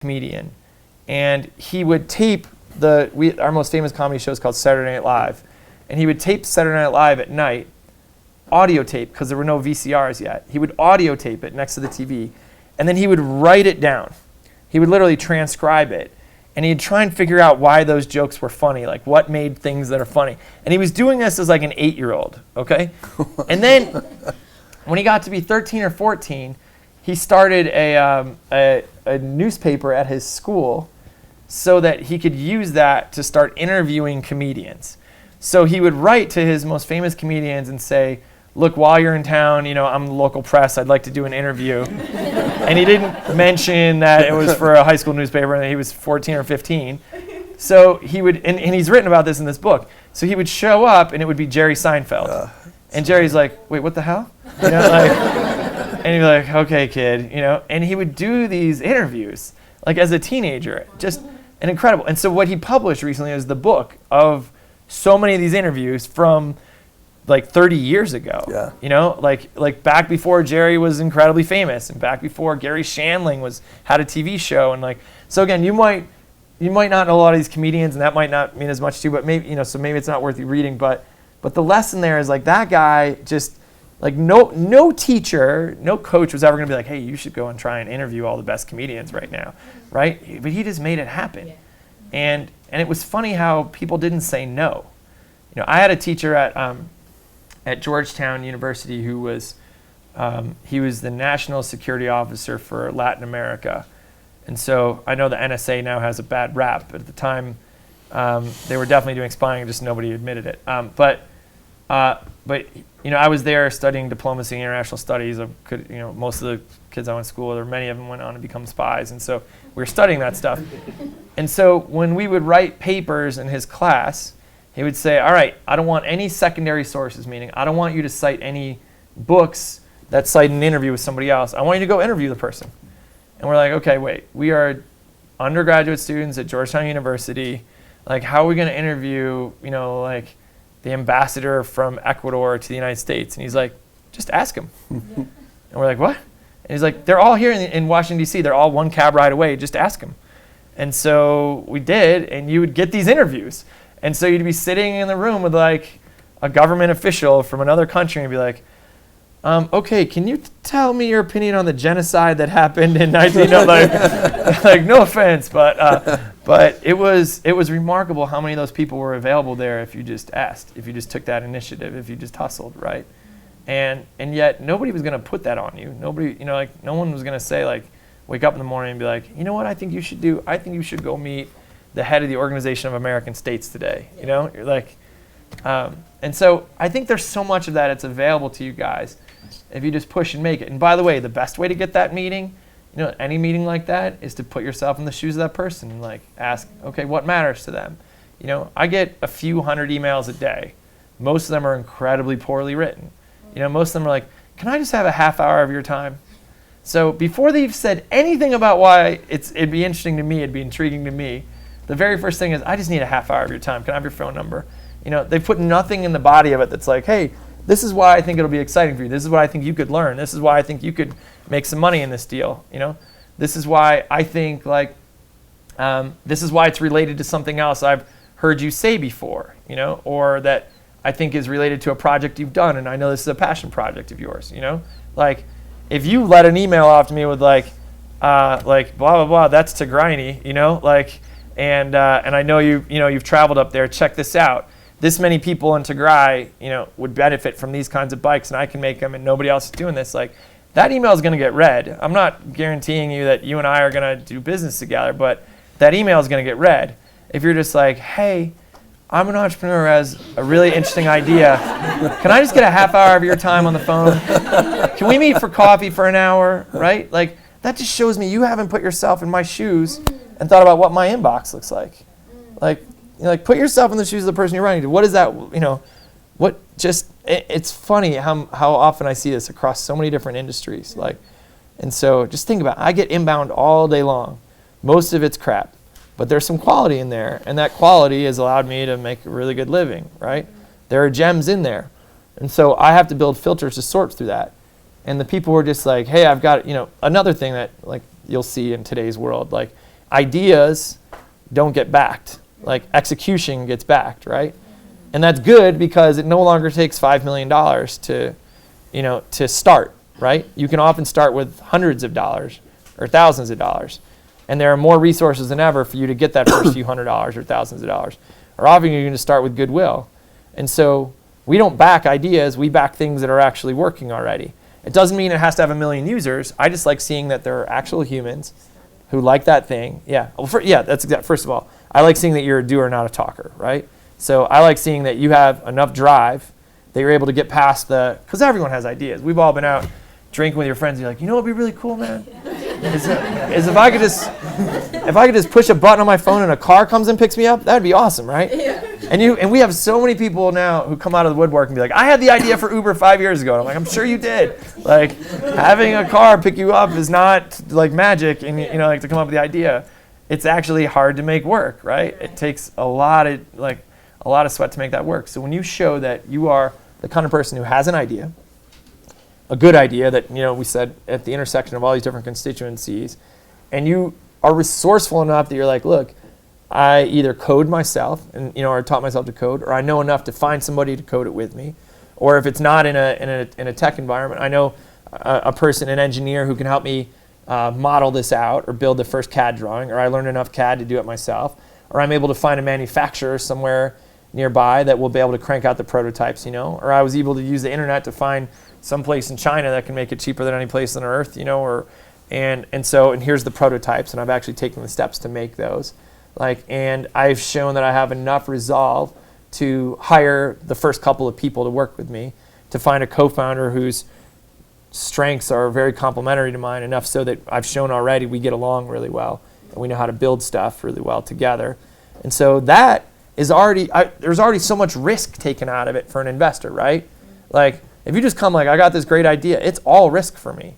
comedian, and he would tape our most famous comedy show is called Saturday Night Live, and he would tape Saturday Night Live at night, audio tape, because there were no VCRs yet. He would audio tape it next to the TV, and then he would write it down. He would literally transcribe it, and he'd try and figure out why those jokes were funny, like what made things that are funny. And he was doing this as like an 8-year-old, okay? And then when he got to be 13 or 14, he started a newspaper at his school so that he could use that to start interviewing comedians. So he would write to his most famous comedians and say, look, while you're in town, I'm the local press, I'd like to do an interview. And he didn't mention that it was for a high school newspaper and that he was 14 or 15. So he would, and he's written about this in this book. So he would show up and it would be Jerry Seinfeld. And Jerry's like, wait, what the hell? And he'd be like, okay, kid, and he would do these interviews, like as a teenager, just an incredible. And so what he published recently is the book of so many of these interviews from like 30 years ago, like back before Jerry was incredibly famous and back before Gary Shandling had a TV show. And like, so again, you might not know a lot of these comedians and that might not mean as much to you, but maybe, so maybe it's not worth you reading, but the lesson there is like that guy just, like no teacher, no coach was ever going to be like, hey, you should go and try and interview all the best comedians right now, right? But he just made it happen. Yeah. And it was funny how people didn't say no. I had a teacher at Georgetown University who was, he was the national security officer for Latin America. And so I know the NSA now has a bad rap, but at the time they were definitely doing spying, just nobody admitted it. But I was there studying diplomacy and international studies. Most of the kids I went to school with, or many of them went on to become spies. And so we were studying that stuff. And so when we would write papers in his class, he would say, all right, I don't want any secondary sources, meaning I don't want you to cite any books that cite an interview with somebody else. I want you to go interview the person. And we're like, okay, wait, we are undergraduate students at Georgetown University. Like, how are we going to interview, the ambassador from Ecuador to the United States? And he's like, just ask him. And we're like, what? And he's like, they're all here in Washington, D.C. They're all one cab ride away. Just ask him. And so we did, and you would get these interviews. And so you'd be sitting in the room with like a government official from another country and be like, okay, can you tell me your opinion on the genocide that happened in 1900? Like, no offense, but it was remarkable how many of those people were available there if you just asked, if you just took that initiative, if you just hustled, right? And yet nobody was going to put that on you. Nobody, no one was going to say like, wake up in the morning and be like, you know what I think you should do? I think you should go meet the head of the Organization of American States today. You're like, and so I think there's so much of that it's available to you guys if you just push and make it. And by the way, the best way to get that meeting, any meeting like that, is to put yourself in the shoes of that person and like ask, okay, what matters to them? I get a few hundred emails a day. Most of them are incredibly poorly written. Most of them are like, can I just have a half hour of your time? So before they've said anything about why it'd be interesting to me, it'd be intriguing to me, the very first thing is, I just need a half hour of your time. Can I have your phone number? They put nothing in the body of it that's like, hey, this is why I think it'll be exciting for you. This is what I think you could learn. This is why I think you could make some money in this deal. This is why I think this is why it's related to something else I've heard you say before, or that I think is related to a project you've done, and I know this is a passion project of yours. Like if you let an email off to me with like blah blah blah, that's Tigraini, and I know you've traveled up there. Check this out. This many people in Tigray, would benefit from these kinds of bikes, and I can make them, and nobody else is doing this. Like, that email is going to get read. I'm not guaranteeing you that you and I are going to do business together, but that email is going to get read. If you're just like, hey, I'm an entrepreneur who has a really interesting idea. Can I just get a half hour of your time on the phone? Can we meet for coffee for an hour, right? Like, that just shows me you haven't put yourself in my shoes and thought about what my inbox looks like. Like put yourself in the shoes of the person you're writing to. What is that, it's funny how often I see this across so many different industries. And so just think about it. I get inbound all day long. Most of it's crap, but there's some quality in there, and that quality has allowed me to make a really good living, right? There are gems in there. And so I have to build filters to sort through that. And the people who are just like, hey, I've got, another thing that like you'll see in today's world, like ideas don't get backed. Like execution gets backed, right? And that's good because it no longer takes $5 million to start, right? You can often start with hundreds of dollars or thousands of dollars. And there are more resources than ever for you to get that first few $100s or thousands of dollars. Or often you're going to start with goodwill. And so we don't back ideas, we back things that are actually working already. It doesn't mean it has to have 1 million users. I just like seeing that there are actual humans who like that thing. Yeah, well, that's exact. First of all, I like seeing that you're a doer, not a talker, right? So I like seeing that you have enough drive that you're able to get past because everyone has ideas. We've all been out drinking with your friends and you're like, you know what would be really cool, man? Is if I could just push a button on my phone and a car comes and picks me up, that'd be awesome, right? Yeah. And we have so many people now who come out of the woodwork and be like, I had the idea for Uber 5 years ago. And I'm like, I'm sure you did. Like having a car pick you up is not like magic and like to come up with the idea. It's actually hard to make work, right? It takes a lot of sweat to make that work. So when you show that you are the kind of person who has an idea, a good idea that we said at the intersection of all these different constituencies, and you are resourceful enough that you're like, look, I either code myself and or taught myself to code, or I know enough to find somebody to code it with me, or if it's not in a tech environment, I know a person, an engineer who can help me model this out or build the first CAD drawing, or I learned enough CAD to do it myself, or I'm able to find a manufacturer somewhere nearby that will be able to crank out the prototypes, or I was able to use the internet to find some place in China that can make it cheaper than any place on earth, and here's the prototypes, and I've actually taken the steps to make those. And I've shown that I have enough resolve to hire the first couple of people to work with me, to find a co-founder whose strengths are very complementary to mine, enough so that I've shown already we get along really well, and we know how to build stuff really well together. And so that is there's already so much risk taken out of it for an investor, right? Like, if you just come I got this great idea, it's all risk for me.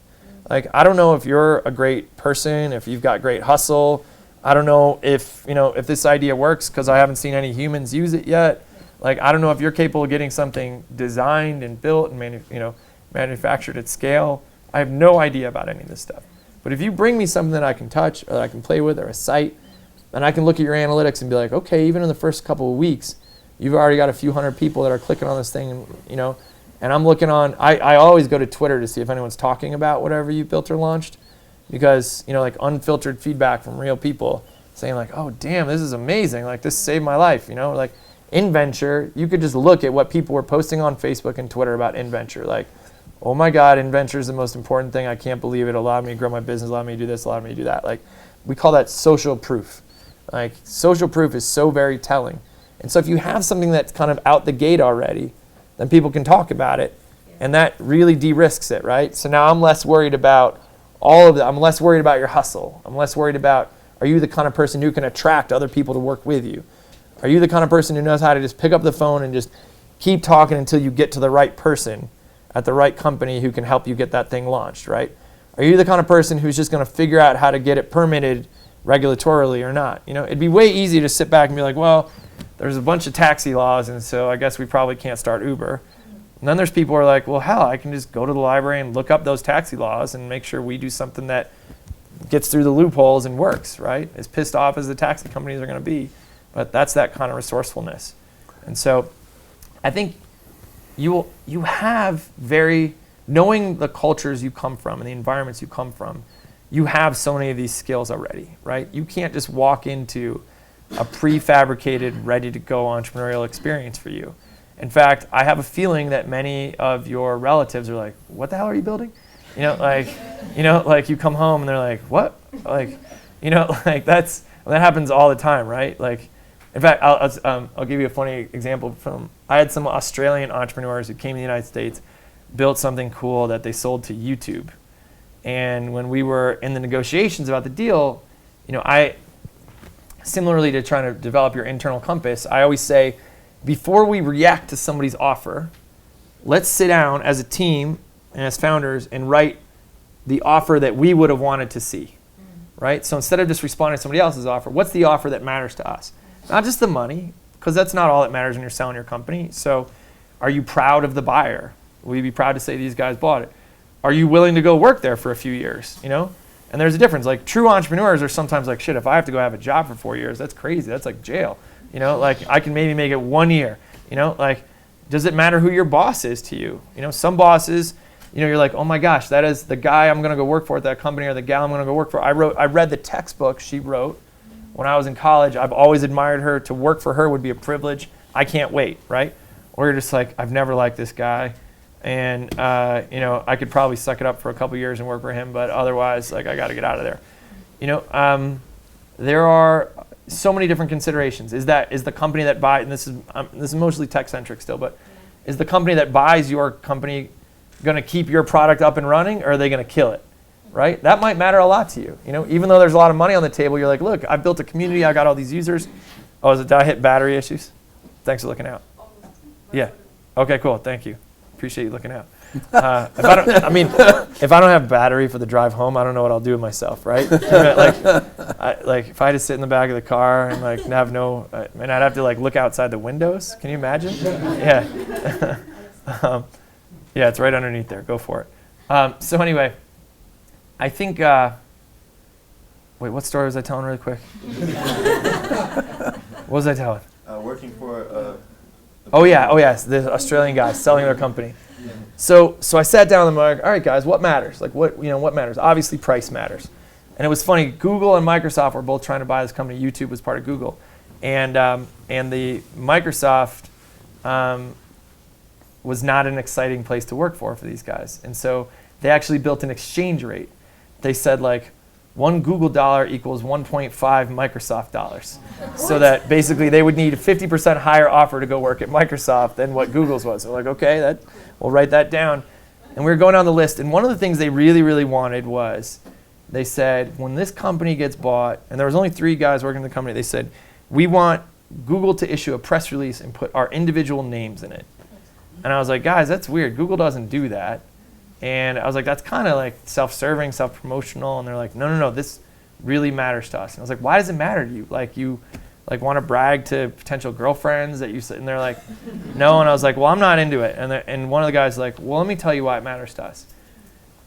I don't know if you're a great person, if you've got great hustle. I don't know if this idea works because I haven't seen any humans use it yet. I don't know if you're capable of getting something designed and built and manufactured at scale. I have no idea about any of this stuff. But if you bring me something that I can touch or that I can play with or a site, and I can look at your analytics and be like, okay, even in the first couple of weeks, you've already got a few hundred people that are clicking on this thing, and I'm looking on, I always go to Twitter to see if anyone's talking about whatever you built or launched, because, unfiltered feedback from real people saying oh, damn, this is amazing. This saved my life, in venture, you could just look at what people were posting on Facebook and Twitter about in venture. Oh my God, in venture is the most important thing. I can't believe it. Allowed me to grow my business, allowed me to do this, allowed me to do that. We call that social proof. Social proof is so very telling. And so if you have something that's kind of out the gate already, then people can talk about it, and that really de-risks it, right? So now I'm less worried about all of that. I'm less worried about your hustle. I'm less worried about, are you the kind of person who can attract other people to work with you? Are you the kind of person who knows how to just pick up the phone and just keep talking until you get to the right person at the right company who can help you get that thing launched, right? Are you the kind of person who's just going to figure out how to get it permitted regulatorily or not? It'd be way easy to sit back and be like, well, there's a bunch of taxi laws, and so I guess we probably can't start Uber. And then there's people who are like, well, hell, I can just go to the library and look up those taxi laws and make sure we do something that gets through the loopholes and works, right? As pissed off as the taxi companies are going to be. But that's that kind of resourcefulness. And so I think you have knowing the cultures you come from and the environments you come from, you have so many of these skills already, right? You can't just walk into a prefabricated, ready-to-go entrepreneurial experience for you. In fact, I have a feeling that many of your relatives are like, what the hell are you building? You come home and they're like, what? That happens all the time, right? In fact, I'll give you a funny example I had some Australian entrepreneurs who came to the United States, built something cool that they sold to YouTube. And when we were in the negotiations about the deal, I, similarly to trying to develop your internal compass, I always say, before we react to somebody's offer, let's sit down as a team and as founders and write the offer that we would have wanted to see, right? So instead of just responding to somebody else's offer, what's the offer that matters to us? Not just the money, because that's not all that matters when you're selling your company. So are you proud of the buyer? Will you be proud to say these guys bought it? Are you willing to go work there for a few years, And there's a difference. Like true entrepreneurs are sometimes like, shit, if I have to go have a job for 4 years, that's crazy. That's like jail. You know, like I can maybe make it 1 year. You know, like, does it matter who your boss is to you? You know, some bosses, you know, you're like, oh my gosh, that is the guy I'm gonna go work for at that company, or the gal I'm gonna go work for. I read the textbook she wrote when I was in college. I've always admired her. To work for her would be a privilege. I can't wait, right? Or you're just like, I've never liked this guy. And, you know, I could probably suck it up for a couple years and work for him, but otherwise, like, I got to get out of there. You know, there are so many different considerations. Is the company that buys, and this is mostly tech-centric still, but is the company that buys your company going to keep your product up and running, or are they going to kill it, right? That might matter a lot to you. You know, even though there's a lot of money on the table, you're like, look, I've built a community, I got all these users. Oh, did I hit battery issues? Thanks for looking out. Yeah. Okay, cool. Thank you. Appreciate you looking out. If I don't have battery for the drive home, I don't know what I'll do with myself, right? Like if I had to sit in the back of the car and like have no, and I'd have to like look outside the windows. Can you imagine? Yeah. Yeah, it's right underneath there. Go for it. So anyway, I think. Wait, what story was I telling really quick? What was I telling? Working for. Oh yeah, the Australian guys selling their company. So I sat down and I'm like, all right guys, what matters? Like what matters? Obviously price matters. And it was funny, Google and Microsoft were both trying to buy this company. YouTube was part of Google. And the Microsoft was not an exciting place to work for these guys. And so they actually built an exchange rate. They said like, one Google dollar equals 1.5 Microsoft dollars. So that basically they would need a 50% higher offer to go work at Microsoft than what Google's was. So like, okay, we'll write that down. And we were going down the list, and one of the things they really, really wanted was, they said, when this company gets bought, and there was only 3 guys working in the company, they said, we want Google to issue a press release and put our individual names in it. And I was like, guys, that's weird. Google doesn't do that. And I was like, that's kind of like self-serving, self-promotional. And they're like, no, this really matters to us. And I was like, why does it matter to you? Like you like want to brag to potential girlfriends that you sit, and they're like, no. And I was like, well, I'm not into it. And one of the guys was like, well, let me tell you why it matters to us.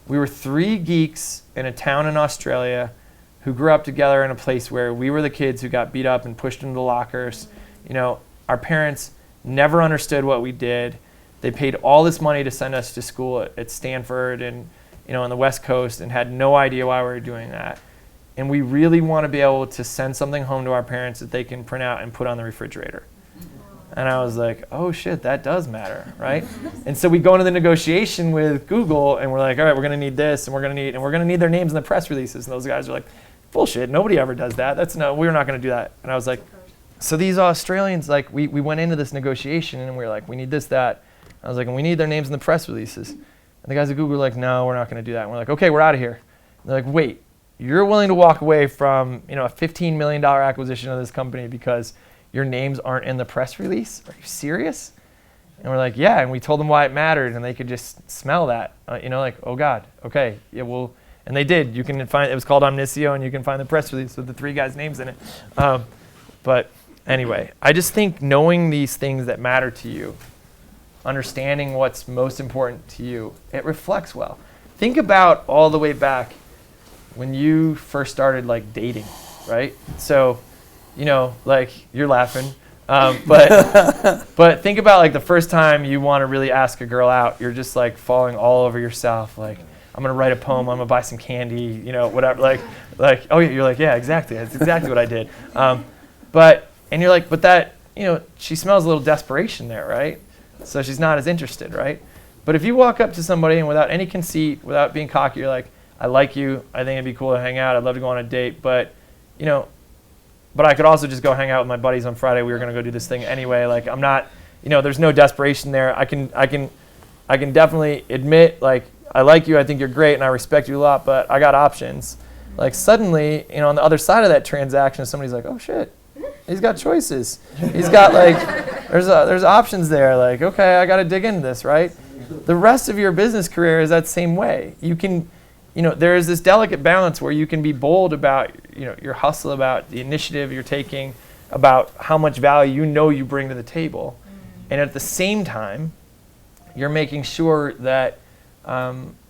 We were 3 geeks in a town in Australia who grew up together in a place where we were the kids who got beat up and pushed into the lockers. You know, our parents never understood what we did. They paid all this money to send us to school at Stanford and, you know, on the West Coast, and had no idea why we were doing that. And we really want to be able to send something home to our parents that they can print out and put on the refrigerator. And I was like, oh shit, that does matter, right? And so we go into the negotiation with Google, and we're like, all right, we're going to need this, and we're going to need their names in the press releases. And those guys are like, bullshit, nobody ever does that. We're not going to do that. And I was like, so these Australians, like, we went into this negotiation, and we were like, we need this, that. I was like, and we need their names in the press releases. And the guys at Google were like, no, we're not going to do that. And we're like, okay, we're out of here. And they're like, wait, you're willing to walk away from, you know, a $15 million acquisition of this company because your names aren't in the press release? Are you serious? And we're like, yeah. And we told them why it mattered, and they could just smell that. You know, like, oh God, okay, yeah, well, and they did. You can find, it was called Omnisio, and you can find the press release with the 3 guys' names in it. But anyway, I just think knowing these things that matter to you, understanding what's most important to you, it reflects well. Think about all the way back when you first started like dating, right? So, you know, like you're laughing, but think about like the first time you want to really ask a girl out. You're just like falling all over yourself. Like, I'm gonna write a poem. I'm gonna buy some candy. You know, whatever. Like, oh yeah, you're like, yeah, exactly. That's exactly what I did. And you're like, but that, you know, she smells a little desperation there, right? So she's not as interested, right? But if you walk up to somebody and without any conceit, without being cocky, you're like, I like you. I think it'd be cool to hang out. I'd love to go on a date, but, you know, but I could also just go hang out with my buddies on Friday. We were gonna go do this thing anyway. Like, I'm not, you know, there's no desperation there. I can definitely admit, like, I like you. I think you're great, and I respect you a lot. But I got options. Like, suddenly, you know, on the other side of that transaction, somebody's like, oh shit, he's got choices. He's got like, there's options there. Like, okay, I got to dig into this, right? The rest of your business career is that same way. You can, you know, there is this delicate balance where you can be bold about, you know, your hustle, about the initiative you're taking, about how much value you know you bring to the table, and at the same time, you're making sure that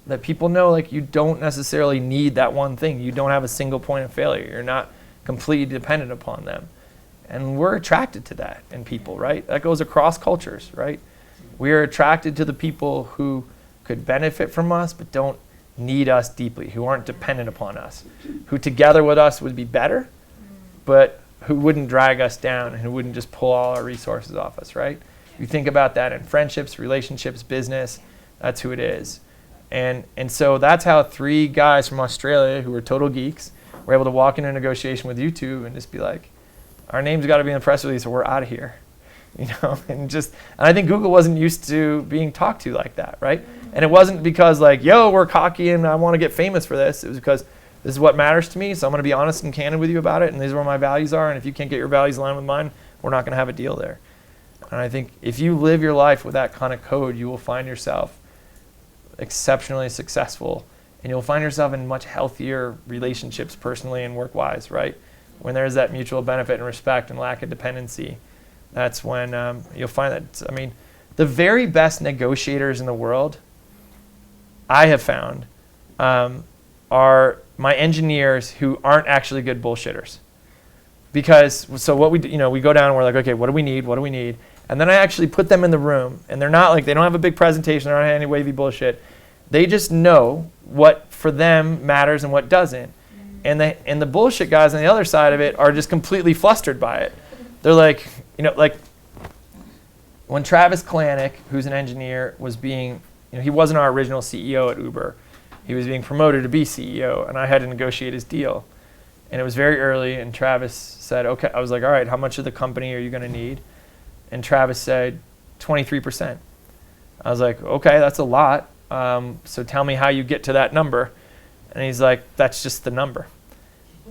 that people know, like, you don't necessarily need that one thing. You don't have a single point of failure. You're not completely dependent upon them. And we're attracted to that in people, right? That goes across cultures, right? We are attracted to the people who could benefit from us but don't need us deeply, who aren't dependent upon us, who together with us would be better, but who wouldn't drag us down and who wouldn't just pull all our resources off us, right? You think about that in friendships, relationships, business, that's who it is. And so that's how 3 guys from Australia who were total geeks were able to walk into a negotiation with YouTube and just be like, our name's got to be in the press release or we're out of here. You know, and I think Google wasn't used to being talked to like that, right? And it wasn't because like, yo, we're cocky and I want to get famous for this. It was because this is what matters to me, so I'm going to be honest and candid with you about it, and these are where my values are, and if you can't get your values aligned with mine, we're not going to have a deal there. And I think if you live your life with that kind of code, you will find yourself exceptionally successful, and you'll find yourself in much healthier relationships personally and work-wise, right? When there's that mutual benefit and respect and lack of dependency, that's when you'll find that, I mean, the very best negotiators in the world, I have found, are my engineers who aren't actually good bullshitters. Because, so what we do, you know, we go down and we're like, okay, what do we need? What do we need? And then I actually put them in the room, and they're not like, they don't have a big presentation, they're not any wavy bullshit. They just know what for them matters and what doesn't. And the bullshit guys on the other side of it are just completely flustered by it. They're like, you know, like when Travis Kalanick, who's an engineer, was being, you know, he wasn't our original CEO at Uber. He was being promoted to be CEO, and I had to negotiate his deal. And it was very early, and Travis said, okay, I was like, all right, how much of the company are you going to need? And Travis said, 23%. I was like, okay, that's a lot. So tell me how you get to that number. And he's like, that's just the number.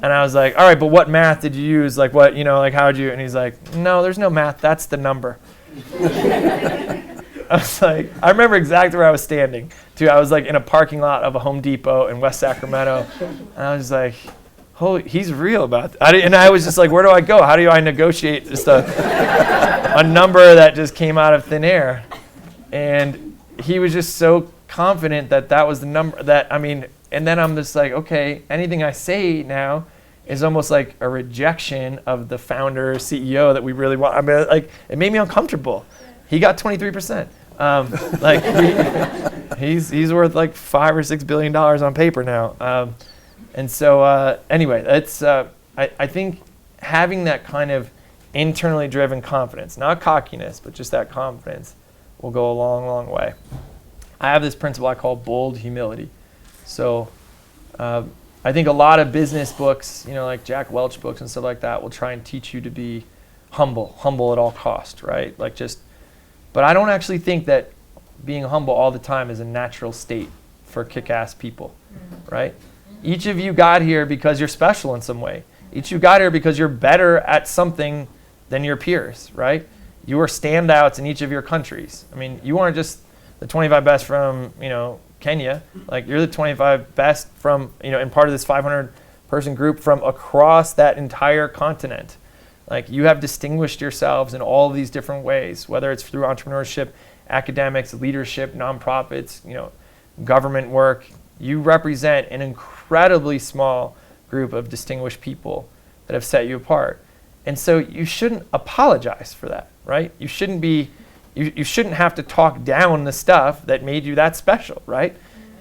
And I was like, all right, but what math did you use? Like what, you know, like how'd you? And he's like, no, there's no math. That's the number. I was like, I remember exactly where I was standing too. I was like in a parking lot of a Home Depot in West Sacramento. And I was like, holy, he's real about that. And I was just like, where do I go? How do I negotiate just a number that just came out of thin air? And he was just so confident that that was the number that, I mean, and then I'm just like, okay, anything I say now is almost like a rejection of the founder, CEO that we really want. I mean, like, it made me uncomfortable. He got 23%. Like, he's worth like $5 or $6 billion on paper now. And so anyway, it's I think having that kind of internally driven confidence, not cockiness, but just that confidence, will go a long, long way. I have this principle I call bold humility. So I think a lot of business books, you know, like Jack Welch books and stuff like that, will try and teach you to be humble at all cost, right? Like just, but I don't actually think that being humble all the time is a natural state for kick-ass people, right? Each of you got here because you're special in some way. Each of you got here because you're better at something than your peers, right? You are standouts in each of your countries. I mean, you aren't just the 25 best from, you know, Kenya. Like, you're the 25 best from, you know, in part of this 500-person group from across that entire continent. Like, you have distinguished yourselves in all of these different ways, whether it's through entrepreneurship, academics, leadership, nonprofits, you know, government work. You represent an incredibly small group of distinguished people that have set you apart. And so you shouldn't apologize for that, right? You shouldn't be, you shouldn't have to talk down the stuff that made you that special, right?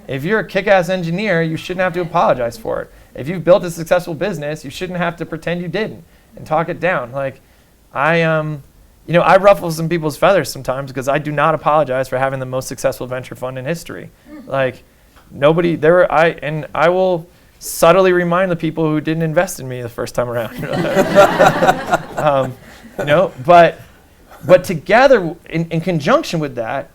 If you're a kick-ass engineer, you shouldn't have to apologize for it. If you've built a successful business, you shouldn't have to pretend you didn't and talk it down. Like, you know, I ruffle some people's feathers sometimes because I do not apologize for having the most successful venture fund in history. Like, nobody, I will subtly remind the people who didn't invest in me the first time around. You know, but together, in conjunction with that,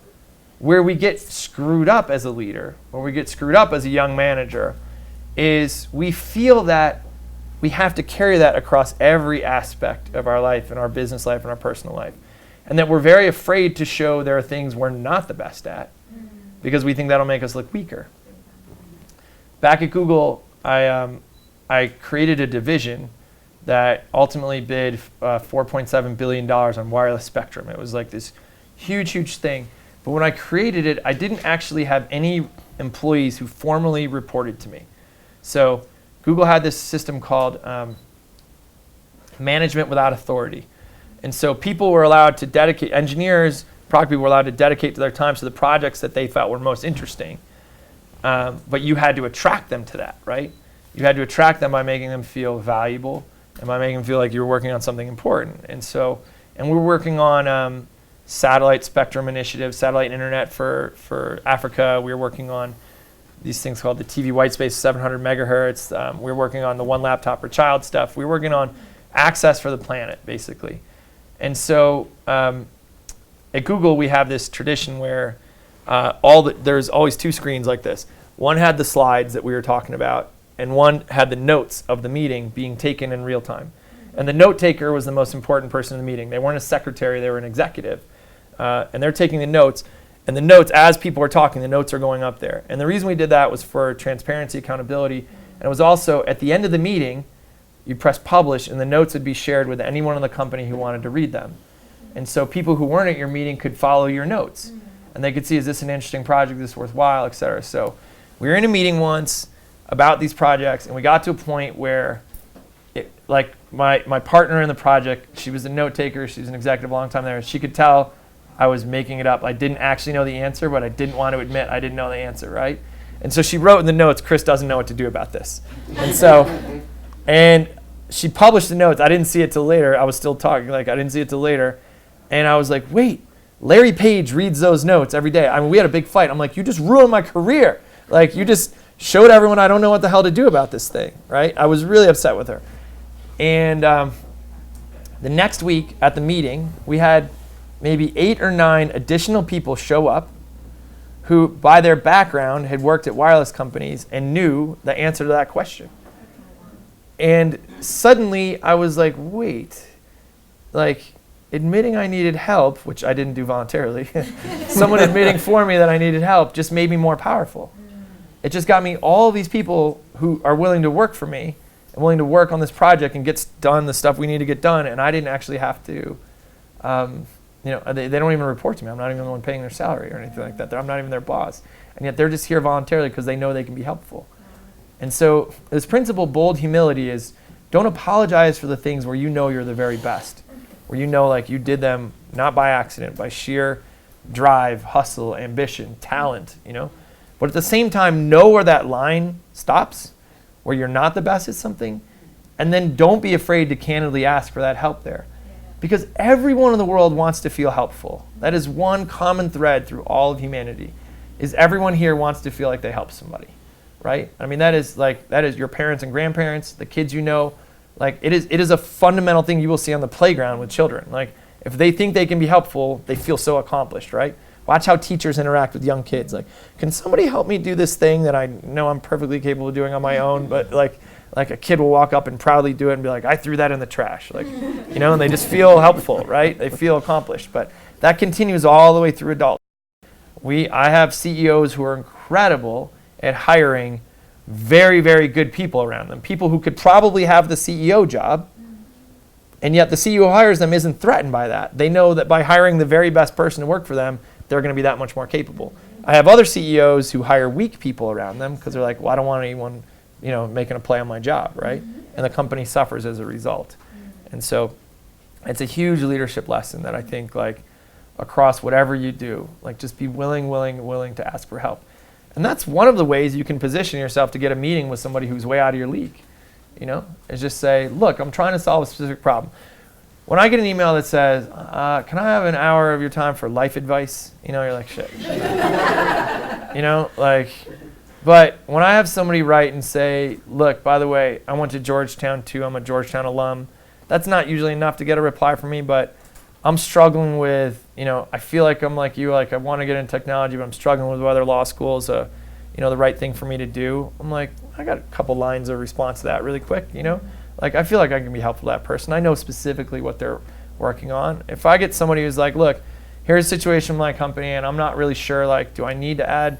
where we get screwed up as a leader, or we get screwed up as a young manager, is we feel that we have to carry that across every aspect of our life and our business life and our personal life. And that we're very afraid to show there are things we're not the best at because we think that'll make us look weaker. Back at Google, I created a division that ultimately bid $4.7 billion on wireless spectrum. It was like this huge, huge thing. But when I created it, I didn't actually have any employees who formally reported to me. So Google had this system called management without authority. And so people were allowed to dedicate, engineers, product people were allowed to dedicate to their time to the projects that they felt were most interesting. But you had to attract them to that, right? You had to attract them by making them feel valuable and by making them feel like you were working on something important. And we were working on satellite spectrum initiatives, satellite internet for Africa. We were working on these things called the TV white space, 700 megahertz. We were working on the one laptop per child stuff. We were working on access for the planet, basically. And so at Google, we have this tradition where there's always two screens like this. One had the slides that we were talking about, and one had the notes of the meeting being taken in real time. And the note taker was the most important person in the meeting. They weren't a secretary, they were an executive. And they're taking the notes. And the notes, as people are talking, the notes are going up there. And the reason we did that was for transparency, accountability. And it was also, at the end of the meeting, you press publish, and the notes would be shared with anyone in the company who wanted to read them. And so people who weren't at your meeting could follow your notes. And they could see, is this an interesting project, is this worthwhile, et cetera. So we were in a meeting once about these projects, and we got to a point where my partner in the project, she was a note taker, she was an executive a long time there, she could tell I was making it up. I didn't actually know the answer, but I didn't want to admit I didn't know the answer, right? And so she wrote in the notes, Chris doesn't know what to do about this. And she published the notes. I didn't see it till later. I was still talking, I didn't see it till later. And I was like, wait, Larry Page reads those notes every day. I mean, we had a big fight. I'm like, you just ruined my career. You just showed everyone I don't know what the hell to do about this thing, right? I was really upset with her. And the next week at the meeting, we had maybe 8 or 9 additional people show up who, by their background, had worked at wireless companies and knew the answer to that question. And suddenly I was like, wait, admitting I needed help, which I didn't do voluntarily, someone admitting for me that I needed help just made me more powerful. It just got me all these people who are willing to work for me and willing to work on this project and get done the stuff we need to get done, and I didn't actually have to, they don't even report to me. I'm not even the one paying their salary or anything like that. I'm not even their boss. And yet they're just here voluntarily because they know they can be helpful. And so this principle, bold humility, is don't apologize for the things where you know you're the very best, where you know you did them not by accident, by sheer drive, hustle, ambition, talent, But at the same time, know where that line stops, where you're not the best at something, and then don't be afraid to candidly ask for that help there. Because everyone in the world wants to feel helpful. That is one common thread through all of humanity, is everyone here wants to feel like they help somebody, right? I mean, that is your parents and grandparents, the kids you know. It is a fundamental thing you will see on the playground with children. If they think they can be helpful, they feel so accomplished, right? Watch how teachers interact with young kids. Can somebody help me do this thing that I know I'm perfectly capable of doing on my own, but a kid will walk up and proudly do it and be like, I threw that in the trash. And they just feel helpful, right? They feel accomplished. But that continues all the way through adults. I have CEOs who are incredible at hiring very, very good people around them, people who could probably have the CEO job, and yet the CEO who hires them isn't threatened by that. They know that by hiring the very best person to work for them, they're going to be that much more capable. I have other CEOs who hire weak people around them because they're like, well, I don't want anyone making a play on my job, right? And the company suffers as a result. And so it's a huge leadership lesson that I think across whatever you do, just be willing to ask for help. And that's one of the ways you can position yourself to get a meeting with somebody who's way out of your league, is just say, look, I'm trying to solve a specific problem. When I get an email that says, can I have an hour of your time for life advice? You're like, shit. But when I have somebody write and say, look, by the way, I went to Georgetown too, I'm a Georgetown alum, that's not usually enough to get a reply from me, but I'm struggling with, I feel like I'm like you, I want to get into technology, but I'm struggling with whether law school is the right thing for me to do. I'm like, I got a couple lines of response to that really quick, I feel like I can be helpful to that person. I know specifically what they're working on. If I get somebody who's like, look, here's a situation with my company, and I'm not really sure, do I need to add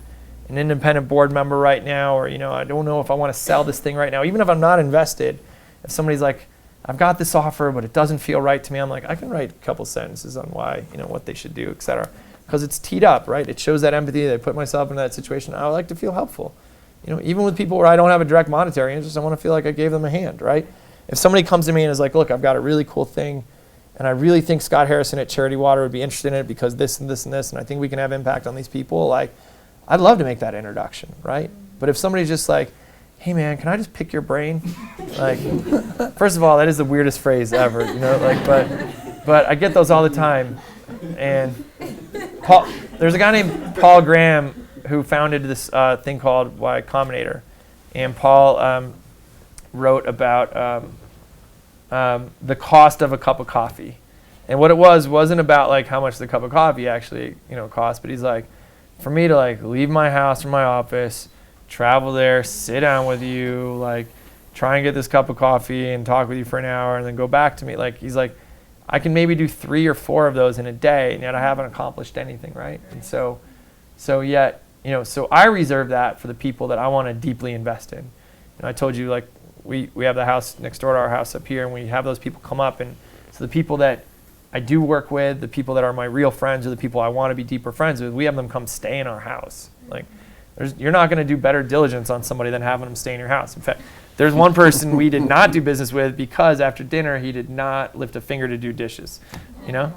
an independent board member right now, or I don't know if I want to sell this thing right now, even if I'm not invested. If somebody's like, I've got this offer, but it doesn't feel right to me, I'm like, I can write a couple sentences on why, what they should do, et cetera. because it's teed up, right? It shows that empathy, that I put myself in that situation. I would like to feel helpful. You know, even with people where I don't have a direct monetary interest, I want to feel like I gave them a hand, right? If somebody comes to me and is like, look, I've got a really cool thing, and I really think Scott Harrison at Charity Water would be interested in it because this and this and this, and I think we can have impact on these people, like, I'd love to make that introduction, right? But if somebody's just like, hey man, can I just pick your brain? Like, first of all, that is the weirdest phrase ever, you know, like, but I get those all the time. And there's a guy named Paul Graham who founded this thing called Y Combinator. And Paul wrote about the cost of a cup of coffee. And what it wasn't about like how much the cup of coffee actually, you know, cost, but he's like, for me to like leave my house or my office, travel there, sit down with you, like try and get this cup of coffee and talk with you for an hour and then go back to me. Like, he's like, I can maybe do 3 or 4 of those in a day, and yet I haven't accomplished anything, right? And so yet, you know, so I reserve that for the people that I want to deeply invest in. You know, I told you, like, we have the house next door to our house up here, and we have those people come up, and so the people that I do work with, the people that are my real friends, or the people I want to be deeper friends with, we have them come stay in our house. Like, you're not going to do better diligence on somebody than having them stay in your house. In fact, there's one person we did not do business with because after dinner he did not lift a finger to do dishes, you know?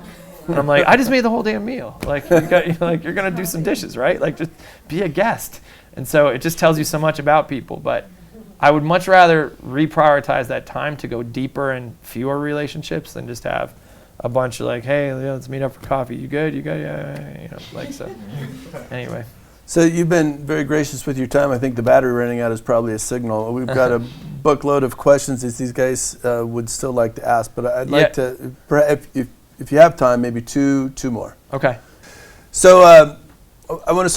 And I'm like, I just made the whole damn meal. Like, you're going to do some dishes, right? Like, just be a guest. And so it just tells you so much about people. But I would much rather reprioritize that time to go deeper in fewer relationships than just have a bunch of like, hey, let's meet up for coffee. You good? You good? Yeah. You know, like, so anyway. So you've been very gracious with your time. I think the battery running out is probably a signal. We've got a bookload of questions that these guys would still like to ask, but I'd like to, if you have time, maybe two more. Okay. So I want to